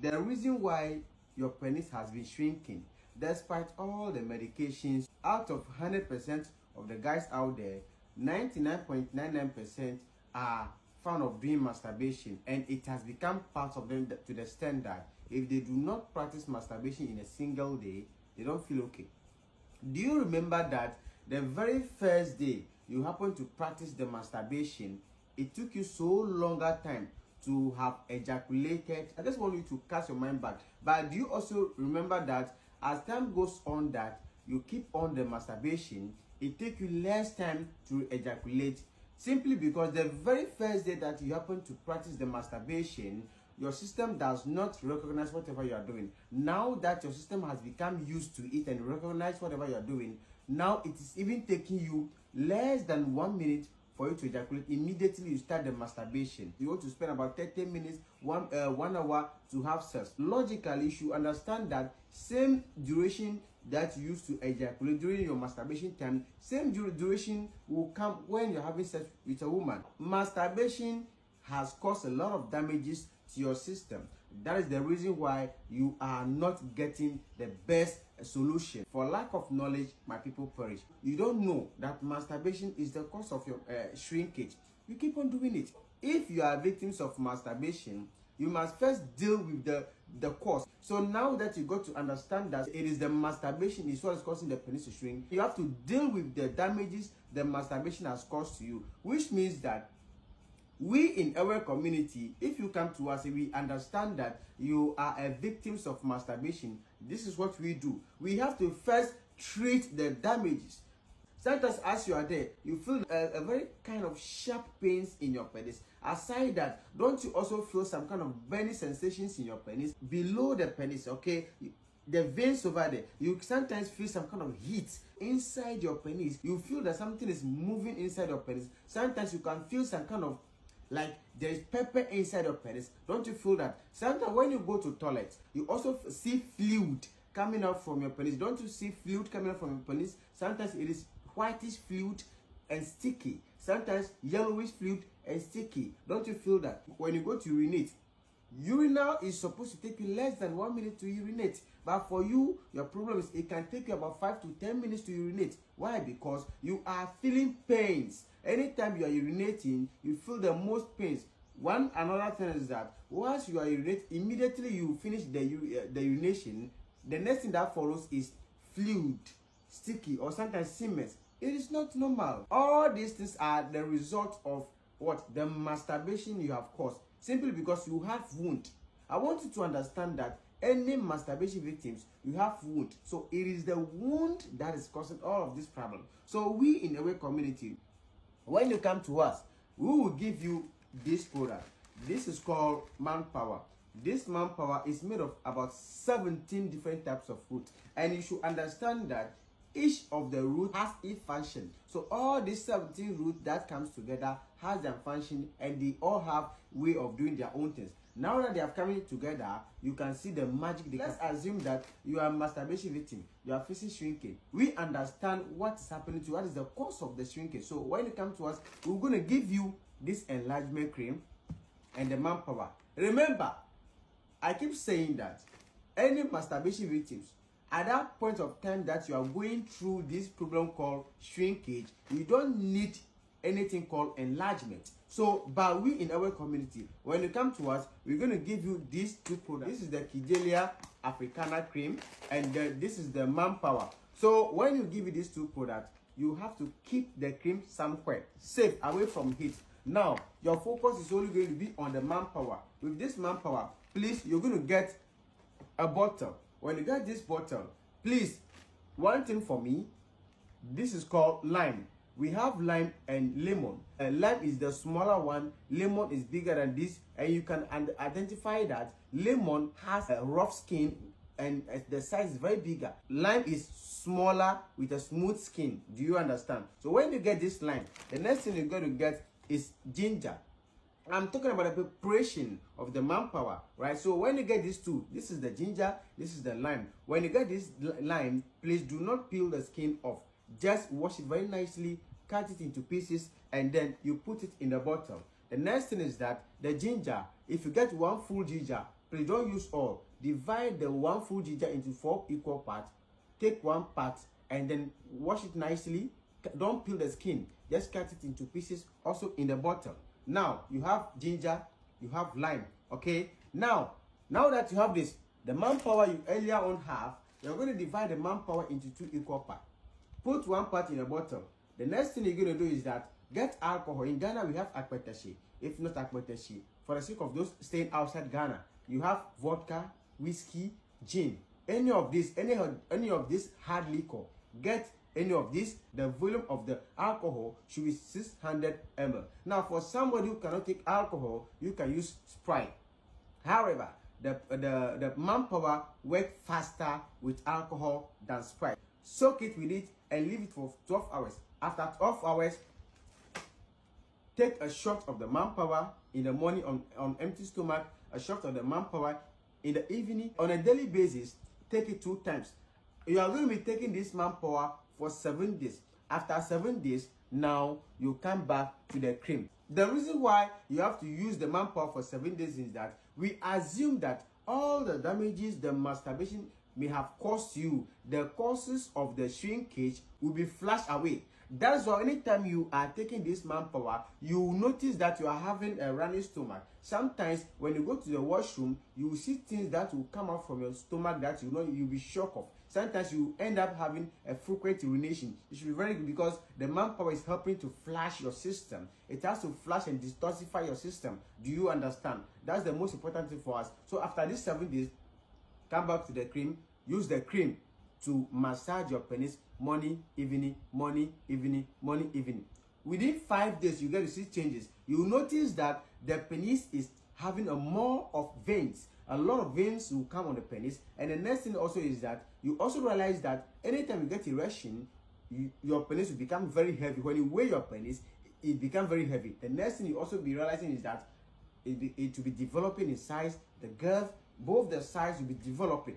The reason why your penis has been shrinking, despite all the medications, out of 100% of the guys out there, 99.99% are fond of doing masturbation, and it has become part of them to the extent that if they do not practice masturbation in a single day, they don't feel okay. Do you remember that the very first day you happen to practice the masturbation, it took you so longer time to have ejaculated? I just want you to cast your mind back. But do you also remember that as time goes on, that you keep on the masturbation, it takes you less time to ejaculate, simply because the very first day that you happen to practice the masturbation, your system does not recognize whatever you are doing. Now that your system has become used to it and recognize whatever you are doing, now it is even taking you less than 1 minute for you to ejaculate. Immediately you start the masturbation. You want to spend about 30 minutes, 1 hour to have sex. Logically, you should understand that same duration that you used to ejaculate during your masturbation time, same duration will come when you're having sex with a woman. Masturbation has caused a lot of damages to your system. That is the reason why you are not getting the best solution. For lack of knowledge, my people perish. You don't know that masturbation is the cause of your shrinkage. You keep on doing it. If you are victims of masturbation, you must first deal with the cause. So now that you got to understand that it is the masturbation is what is causing the penis to shrink, you have to deal with the damages the masturbation has caused to you, which means that we in our community, if you come to us, we understand that you are a victims of masturbation. This is what we do. We have to first treat the damages. Sometimes as you are there, you feel a very kind of sharp pains in your penis. Aside that, don't you also feel some kind of burning sensations in your penis? Below the penis, okay? The veins over there, you sometimes feel some kind of heat inside your penis. You feel that something is moving inside your penis. Sometimes you can feel some kind of like there is pepper inside your penis. Don't you feel that? Sometimes when you go to toilet, you also see fluid coming out from your penis. Don't you see fluid coming out from your penis? Sometimes it is whitish fluid and sticky. Sometimes yellowish fluid and sticky. Don't you feel that? When you go to urinate, urinal is supposed to take you less than 1 minute to urinate, but for you, your problem is it can take you about 5 to 10 minutes to urinate. Why? Because you are feeling pains. Anytime you are urinating, you feel the most pains. Another thing is that once you are urinating, immediately you finish the urination, the next thing that follows is fluid, sticky, or sometimes semen. It is not normal. All these things are the result of what? The masturbation you have caused, simply because you have wound. I want you to understand that any masturbation victims, you have wound. So it is the wound that is causing all of this problem. So we in our community, when you come to us, we will give you this product. This is called Manpower. This Manpower is made of about 17 different types of roots, and you should understand that each of the root has its function. So all these 17 roots that comes together has their function, and they all have way of doing their own things. Now that they are coming together, you can see the magic. Let's assume that you are a masturbation victim, you are facing shrinking. We understand what is happening to you, what is the cause of the shrinking. So when you come to us, we're going to give you this enlargement cream and the Manpower. Remember, I keep saying that any masturbation victims, at that point of time that you are going through this problem called shrinkage, you don't need anything called enlargement. So, but we in our community, when you come to us, we're going to give you these two products. This is the Kigelia Africana cream, and this is the Manpower. So when you give you these two products, you have to keep the cream somewhere safe, away from heat. Now your focus is only going to be on the Manpower. With this Manpower, please, you're going to get a bottle. When you get this bottle, please, one thing for me, this is called lime. We have lime and lemon. Lime is the smaller one, lemon is bigger than this, and you can identify that lemon has a rough skin and the size is very bigger. Lime is smaller with a smooth skin. Do you understand? So when you get this lime, the next thing you're going to get is ginger. I'm talking about the preparation of the Manpower, right? So when you get these two, this is the ginger, this is the lime. When you get this lime, please do not peel the skin off. Just wash it very nicely, cut it into pieces, and then you put it in the bottle. The next thing is that the ginger, if you get one full ginger, please don't use all. Divide the one full ginger into 4 equal parts. Take one part and then wash it nicely. Don't peel the skin. Just cut it into pieces also in the bottle. Now you have ginger, you have lime. Okay, now that you have this, the manpower you earlier on have, you're going to divide the manpower into 2 equal parts. Put one part in a bottle. The next thing you're going to do is that get alcohol. In Ghana we have akpeteshie. If not akpeteshie, for the sake of those staying outside Ghana, you have vodka, whiskey, gin. Any of this hard liquor. Get any of this. The volume of the alcohol should be 600 ml. Now, for somebody who cannot take alcohol, you can use Sprite. However, the manpower work faster with alcohol than Sprite. Soak it with it and leave it for 12 hours. After 12 hours, take a shot of the manpower in the morning on empty stomach, a shot of the manpower in the evening. On a daily basis, take it 2 times. You are going to be taking this manpower for 7 days. After 7 days, now you come back to the cream. The reason why you have to use the manpower for 7 days is that we assume that all the damages the masturbation may have caused you, the causes of the shrinkage will be flushed away. That's why anytime you are taking this manpower, you will notice that you are having a running stomach. Sometimes when you go to the washroom, you will see things that will come out from your stomach that you'll be shocked of. Sometimes you end up having a frequent urination. It should be very good because the manpower is helping to flush your system. It has to flush and detoxify your system. Do you understand? That's the most important thing for us. So after these 7 days, come back to the cream. Use the cream to massage your penis morning, evening, morning, evening, morning, evening. Within 5 days, you get to see changes. You notice that the penis is having a more of veins. A lot of veins will come on the penis. And the next thing also is that you also realize that anytime you get erection, your penis will become very heavy. When you weigh your penis, it becomes very heavy. The next thing you also be realizing is that it will be developing in size. The girth, both the sides will be developing.